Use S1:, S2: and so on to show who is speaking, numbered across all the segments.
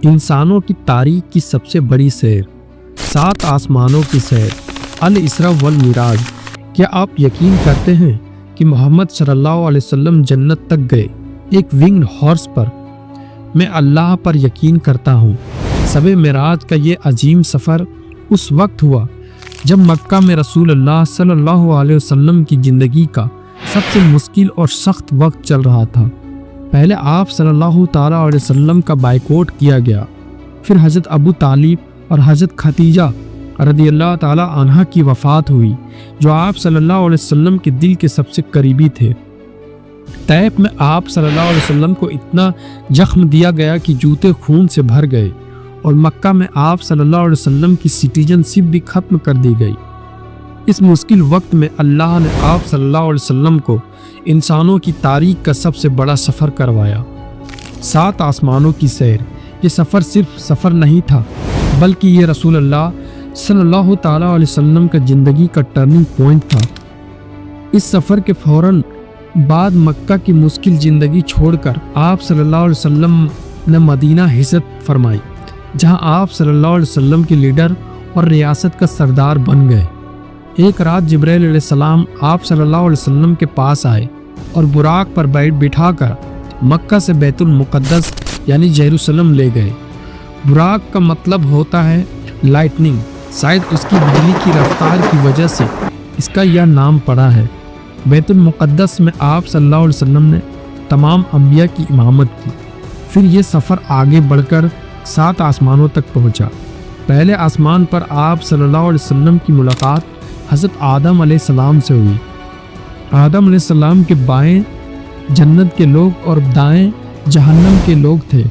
S1: इंसानों की तारीख की सबसे बड़ी सैर, 7 आसमानों की सैर, अल इसरा वल मिराज। क्या आप यकीन करते हैं कि मोहम्मद सल्लल्लाहु अलैहि वसल्लम जन्नत तक गए एक विंग्ड हॉर्स पर? मैं अल्लाह पर यकीन करता हूँ। सबे मिराज का ये अजीम सफ़र उस वक्त हुआ जब मक्का में रसूलुल्लाह सल्लल्लाहु अलैहि वसल्लम की ज़िंदगी का सबसे मुश्किल और सख्त वक्त चल रहा था। पहले आप सल्लल्लाहु ताला अलैहि वसल्लम का बाइकआउट किया गया, फिर हज़रत अबू तालिब और हज़रत खदीजा रदियल्लाहु ताला अन्हा की वफ़ात हुई, जो आप सल्लल्लाहु अलैहि वसल्लम के दिल के सबसे करीबी थे। तैफ में आप सल्लल्लाहु अलैहि वसल्लम को इतना जख्म दिया गया कि जूते खून से भर गए, और मक्का में आप सल्लल्लाहु अलैहि वसल्लम की सिटीजनशिप भी ख़त्म कर दी गई। इस मुश्किल वक्त में अल्लाह ने आप सल्लल्लाहु अलैहि वसल्लम को इंसानों की तारीख का सबसे बड़ा सफ़र करवाया। 7 आसमानों की सैर। ये सफ़र सिर्फ सफ़र नहीं था, बल्कि ये रसूलुल्लाह सल्लल्लाहु ताला अलैहि वसल्लम का ज़िंदगी का टर्निंग पॉइंट था। इस सफ़र के फ़ौरन बाद मक्का की मुश्किल ज़िंदगी छोड़कर आप सल्लल्लाहु अलैहि वसल्लम ने मदीना हिजरत फरमाई, जहां आप सल्लल्लाहु अलैहि वसल्लम के लीडर और रियासत का सरदार बन गए। एक रात जिब्राइल अलैहिस्सलाम आप सल्लल्लाहु अलैहि वसल्लम के पास आए और बुराक पर बिठाकर मक्का से बैतुल मुक़द्दस यानी जेरूसलम ले गए। बुराक का मतलब होता है लाइटनिंग। शायद उसकी बिजली की रफ्तार की वजह से इसका यह नाम पड़ा है। बैतुल मुक़द्दस में आप सल्लल्लाहु अलैहि वसल्लम ने तमाम अंबिया की इमामत की। फिर ये सफ़र आगे बढ़कर 7 आसमानों तक पहुंचा। पहले आसमान पर आप सल्लल्लाहु अलैहि वसल्लम की मुलाकात हज़रत आदम अलैहिस्सलाम से हुई। आदम अलैहिस्सलाम के बाएं जन्नत के लोग और दाएं जहन्नम के लोग थे।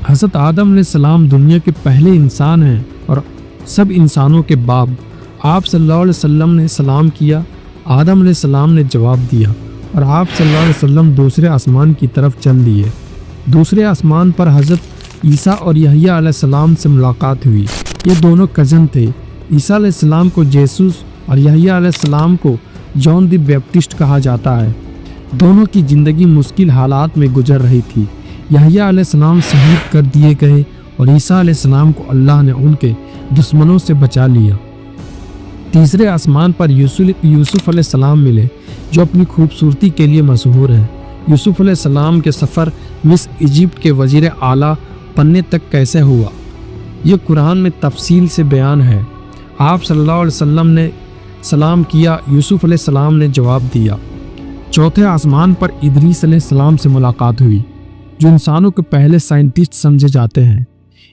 S1: हज़रत आदम अलैहिस्सलाम दुनिया के पहले इंसान हैं और सब इंसानों के बाप। आप सल्लल्लाहु अलैहि वसल्लम ने सलाम किया, आदम अलैहिस्सलाम ने जवाब दिया और आप सल्लल्लाहु अलैहि वसल्लम दूसरे आसमान की तरफ चल दिए। दूसरे आसमान पर हज़रत ईसा और यहया अलैहिस्सलाम से मुलाकात हुई। ये दोनों कज़न थे। ईसा अलैहिस्सलाम को जेसूस और यहया अलैहिस्सलाम को जॉन द बैप्टिस्ट कहा जाता है। दोनों की ज़िंदगी मुश्किल हालात में गुजर रही थी। यहया अलैहिस्सलाम शहीद कर दिए गए और ईसा अलैहिस्सलाम को अल्लाह ने उनके दुश्मनों से बचा लिया। तीसरे आसमान पर यूसुफ अलैहिस्सलाम मिले, जो अपनी खूबसूरती के लिए मशहूर है। यूसुफ अलैहिस्सलाम के सफ़र मिस्र इजिप्ट के वज़ीर आला बनने तक कैसे हुआ, ये कुरान में तफसील से बयान है। आप सल्लल्लाहु अलैहि वसल्लम ने सलाम किया, यूसुफ अलैहिस्सलाम ने जवाब दिया। चौथे आसमान पर इदरीस अलैहिस्सलाम से मुलाकात हुई, जो इंसानों के पहले साइंटिस्ट समझे जाते हैं।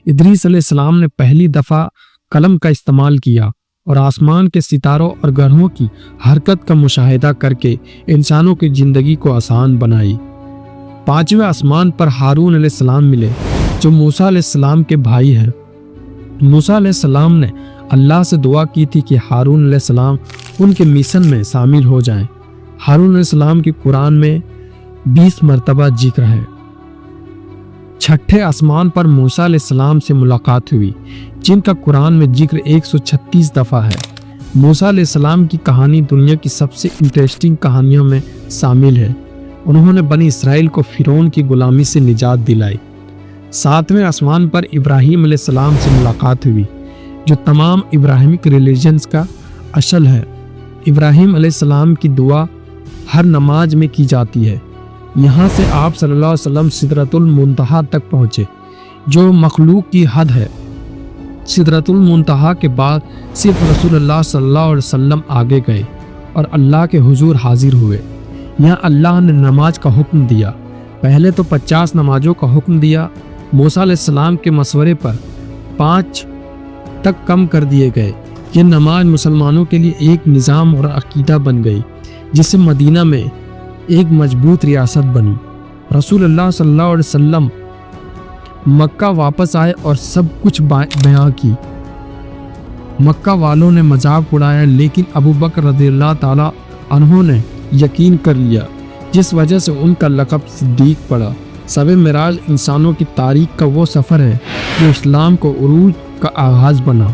S1: इदरीस अलैहिस्सलाम ने पहली दफ़ा कलम का इस्तेमाल किया और आसमान के सितारों और ग्रहों की हरकत का मुशाहिदा करके इंसानों की ज़िंदगी को आसान बनाई। पांचवें आसमान पर हारून अलैहिस्सलाम मिले, जो मूसा अलैहिस्सलाम के भाई हैं। मूसा अलैहिस्सलाम ने अल्लाह से दुआ की थी कि हारून अलैहिस्सलाम उनके मिशन में शामिल हो जाएं। हारून अलैहिस्सलाम की कुरान में 20 मरतबा जिक्र है। छठे आसमान पर मूसा अलैहिस्सलाम से मुलाकात हुई, जिनका कुरान में जिक्र 136 दफ़ा है। मूसा अलैहिस्सलाम की कहानी दुनिया की सबसे इंटरेस्टिंग कहानियों में शामिल है। उन्होंने बनी इसराइल को फिरौन की गुलामी से निजात दिलाई। 7वें आसमान पर इब्राहीम अलैहिस्सलाम से मुलाकात हुई, जो तमाम इब्राहिमिक रिलीजन्स का असल है। इब्राहीम अलैहिस्सलाम की दुआ हर नमाज में की जाती है। यहाँ से आप सल्लल्लाहु अलैहि वसल्लम सिदरतुल मुंतहा तक पहुँचे, जो मखलूक की हद है। सिदरतुल मुंतहा के बाद सिर्फ रसूलुल्लाह सल्लल्लाहु अलैहि वसल्लम आगे गए और अल्लाह के हुजूर हाजिर हुए। यहाँ अल्लाह ने नमाज का हुक्म दिया। पहले तो 50 नमाजों का हुक्म दिया। मूसा अलैहिस्सलाम के मशवरे पर 5 तक कम कर दिए गए। ये नमाज मुसलमानों के लिए एक निज़ाम और अकीदा बन गई, जिससे मदीना में एक मजबूत रियासत बनी। रसूलुल्लाह सल्लल्लाहु अलैहि वसल्लम मक्का वापस आए और सब कुछ बयां की। मक्का वालों ने मजाक उड़ाया, लेकिन अबू बकर रज़ियल्लाहु ताला अन्हु ने यकीन कर लिया, जिस वजह से उनका लक़ब सिद्दीक पड़ा। शब मिराज इंसानों की तारीख का वो सफ़र है जो इस्लाम को उरूज का आगाज़ बना।